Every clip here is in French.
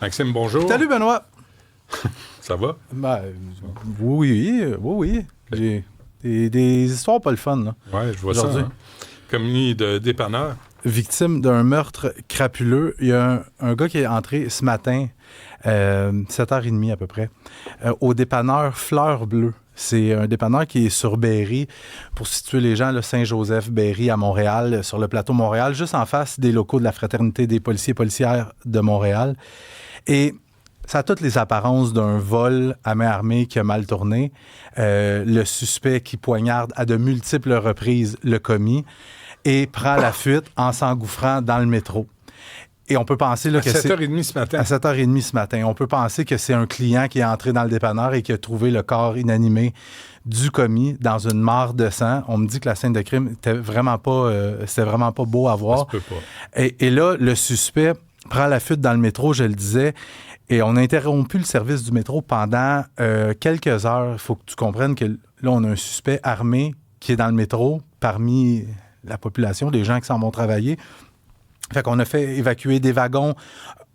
Maxime, bonjour. Salut, Benoît. Ça va? Oui. J'ai des histoires pas le fun, là. Oui, je vois ça. Hein? Commis de dépanneur. Victime d'un meurtre crapuleux. Il y a un gars qui est entré ce matin, 7h30 à peu près, au dépanneur Fleur Bleue. C'est un dépanneur qui est sur Berry, pour situer les gens, là, Saint-Joseph-Berry à Montréal, sur le plateau Montréal, juste en face des locaux de la Fraternité des policiers et policières de Montréal. Et ça a toutes les apparences d'un vol à main armée qui a mal tourné. Le suspect qui poignarde à de multiples reprises le commis et prend la fuite en s'engouffrant dans le métro. Et on peut penser là, à 7h30 ce matin. À 7h30 ce matin. On peut penser que c'est un client qui est entré dans le dépanneur et qui a trouvé le corps inanimé du commis dans une mare de sang. On me dit que la scène de crime c'était vraiment pas beau à voir. Ça se peut pas. Et là, le suspect prend la fuite dans le métro, je le disais, et on a interrompu le service du métro pendant quelques heures. Il faut que tu comprennes que là, on a un suspect armé qui est dans le métro parmi la population, des gens qui s'en vont travailler. Fait qu'on a fait évacuer des wagons.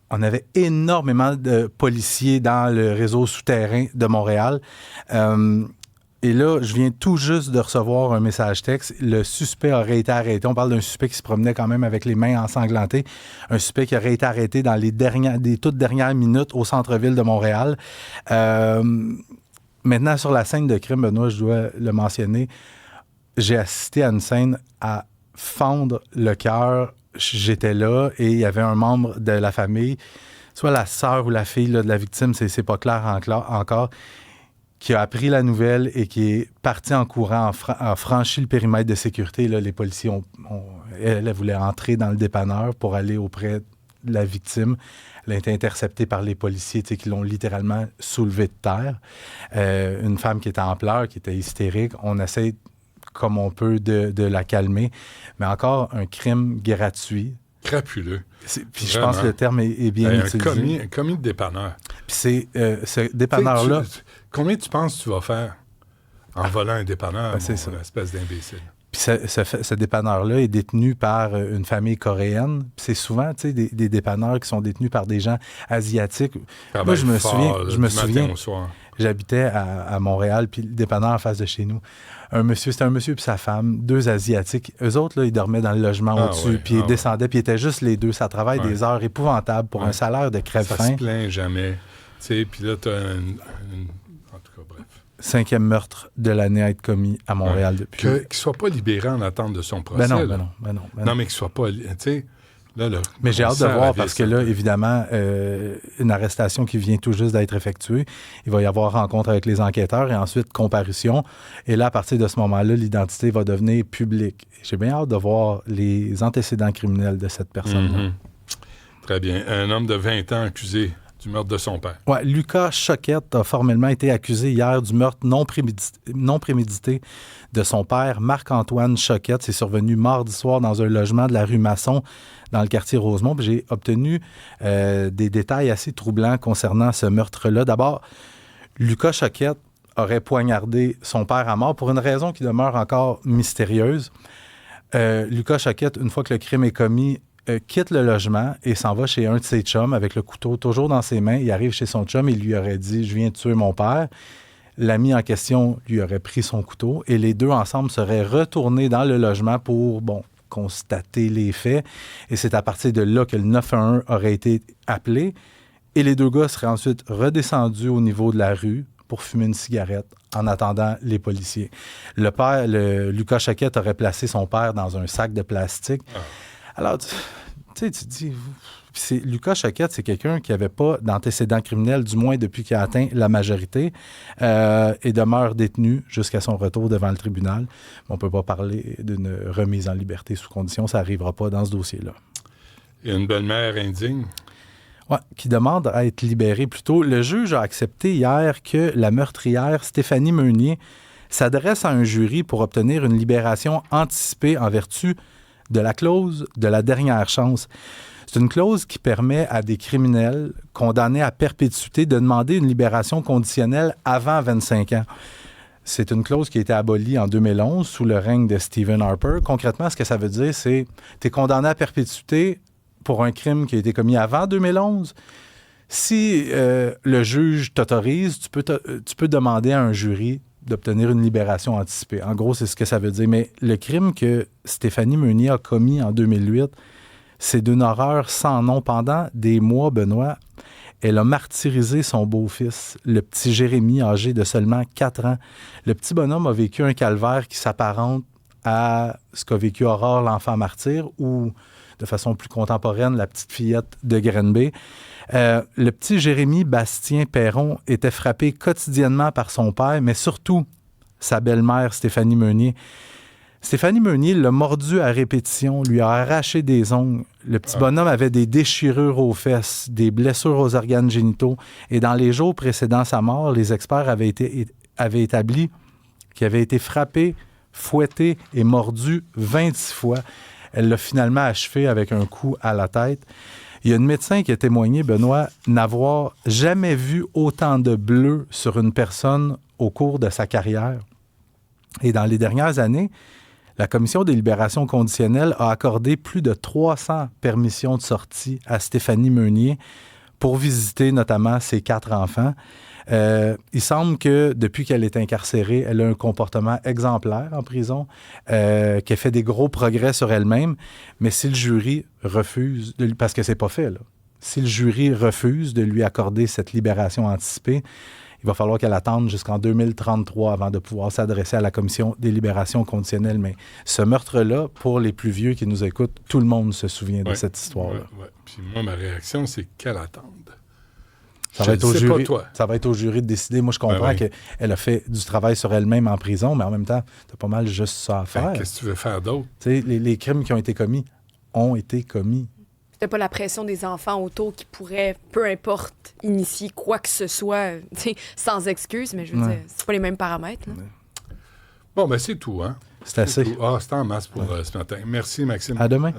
On avait énormément de policiers dans le réseau souterrain de Montréal. Et là, je viens tout juste de recevoir un message texte. Le suspect aurait été arrêté. On parle d'un suspect qui se promenait quand même avec les mains ensanglantées. Un suspect qui aurait été arrêté dans les toutes dernières minutes au centre-ville de Montréal. Maintenant, sur la scène de crime, Benoît, je dois le mentionner, j'ai assisté à une scène à fendre le cœur. J'étais là et il y avait un membre de la famille, soit la sœur ou la fille là, de la victime, c'est pas clair encore, qui a appris la nouvelle et qui est parti en courant, a franchi le périmètre de sécurité. Là, les policiers, elle voulait entrer dans le dépanneur pour aller auprès de la victime. Elle a été interceptée par les policiers qui l'ont littéralement soulevée de terre. Une femme qui était en pleurs, qui était hystérique. On essaie comme on peut de la calmer. Mais encore un crime gratuit. Crapuleux. Puis je pense que le terme est bien utilisé. Un commis de dépanneur. Puis c'est ce dépanneur-là... Combien tu penses que tu vas faire en volant un dépanneur, c'est ça. Espèce d'imbécile? Puis ce dépanneur-là est détenu par une famille coréenne. Puis c'est souvent des dépanneurs qui sont détenus par des gens asiatiques. Moi, je me souviens, j'habitais à Montréal, puis le dépanneur en face de chez nous. C'était un monsieur puis sa femme, deux Asiatiques. Eux autres, là, ils dormaient dans le logement au-dessus, puis ils descendaient, puis ils étaient juste les deux. Ça travaille des heures épouvantables pour un salaire de crève-faim. Ça se plaint jamais. Puis là, tu as en tout cas, bref. 5e meurtre de l'année à être commis à Montréal depuis. Qu'il ne soit pas libéré en attente de son procès. Ben non. Non, mais qu'il ne soit pas... Mais j'ai hâte de voir parce que là, évidemment, une arrestation qui vient tout juste d'être effectuée. Il va y avoir rencontre avec les enquêteurs et ensuite comparution. Et là, à partir de ce moment-là, l'identité va devenir publique. J'ai bien hâte de voir les antécédents criminels de cette personne-là. Mm-hmm. Très bien. Un homme de 20 ans accusé du meurtre de son père. Oui, Lucas Choquette a formellement été accusé hier du meurtre non prémédité de son père, Marc-Antoine Choquette. C'est survenu mardi soir dans un logement de la rue Masson, dans le quartier Rosemont. Puis j'ai obtenu des détails assez troublants concernant ce meurtre-là. D'abord, Lucas Choquette aurait poignardé son père à mort pour une raison qui demeure encore mystérieuse. Lucas Choquette, une fois que le crime est commis, quitte le logement et s'en va chez un de ses chums avec le couteau toujours dans ses mains. Il arrive chez son chum et lui aurait dit « Je viens de tuer mon père ». L'ami en question lui aurait pris son couteau et les deux ensemble seraient retournés dans le logement pour, constater les faits. Et c'est à partir de là que le 911 aurait été appelé et les deux gars seraient ensuite redescendus au niveau de la rue pour fumer une cigarette en attendant les policiers. Le père, Lucas Choquette, aurait placé son père dans un sac de plastique. Alors, tu dis... Lucas Choquette, c'est quelqu'un qui n'avait pas d'antécédents criminels, du moins depuis qu'il a atteint la majorité, et demeure détenu jusqu'à son retour devant le tribunal. On ne peut pas parler d'une remise en liberté sous condition, ça n'arrivera pas dans ce dossier-là. Il y a une belle-mère indigne. Oui, qui demande à être libérée plus tôt. Le juge a accepté hier que la meurtrière Stéphanie Meunier s'adresse à un jury pour obtenir une libération anticipée en vertu de la clause de la dernière chance. C'est une clause qui permet à des criminels condamnés à perpétuité de demander une libération conditionnelle avant 25 ans. C'est une clause qui a été abolie en 2011 sous le règne de Stephen Harper. Concrètement, ce que ça veut dire, c'est que tu es condamné à perpétuité pour un crime qui a été commis avant 2011, si le juge t'autorise, tu peux demander à un jury d'obtenir une libération anticipée. En gros, c'est ce que ça veut dire. Mais le crime que Stéphanie Meunier a commis en 2008, c'est d'une horreur sans nom. Pendant des mois, Benoît, elle a martyrisé son beau-fils, le petit Jérémy, âgé de seulement 4 ans. Le petit bonhomme a vécu un calvaire qui s'apparente à ce qu'a vécu Aurore, l'enfant martyr, ou, de façon plus contemporaine, la petite fillette de Grenby. Le petit Jérémy Bastien Perron était frappé quotidiennement par son père, mais surtout sa belle-mère, Stéphanie Meunier. Stéphanie Meunier l'a mordu à répétition, lui a arraché des ongles. Le petit bonhomme avait des déchirures aux fesses, des blessures aux organes génitaux. Et dans les jours précédant sa mort, les experts avaient établi qu'il avait été frappé, fouetté et mordu 26 fois. Elle l'a finalement achevé avec un coup à la tête. Il y a une médecin qui a témoigné, Benoît, n'avoir jamais vu autant de bleu sur une personne au cours de sa carrière. Et dans les dernières années, la Commission des libérations conditionnelles a accordé plus de 300 permissions de sortie à Stéphanie Meunier pour visiter notamment ses 4 enfants. Il semble que depuis qu'elle est incarcérée, elle a un comportement exemplaire en prison, qu'elle fait des gros progrès sur elle-même, mais si le jury refuse, parce que c'est pas fait, là, si le jury refuse de lui accorder cette libération anticipée, il va falloir qu'elle attende jusqu'en 2033 avant de pouvoir s'adresser à la Commission des libérations conditionnelles. Mais ce meurtre-là, pour les plus vieux qui nous écoutent, tout le monde se souvient de cette histoire-là. Ouais. Puis moi, ma réaction, c'est qu'elle attende. Ça va être au jury de décider. Moi, je comprends qu'elle a fait du travail sur elle-même en prison, mais en même temps, t'as pas mal juste ça à faire. Qu'est-ce que tu veux faire d'autre? Les crimes qui ont été commis ont été commis. T'as pas la pression des enfants autour qui pourraient, peu importe, initier quoi que ce soit, sans excuse, mais je veux dire, c'est pas les mêmes paramètres. Là. Bon, ben c'est tout, hein? C'est assez. Tout. C'était en masse pour ce matin. Merci, Maxime. À demain.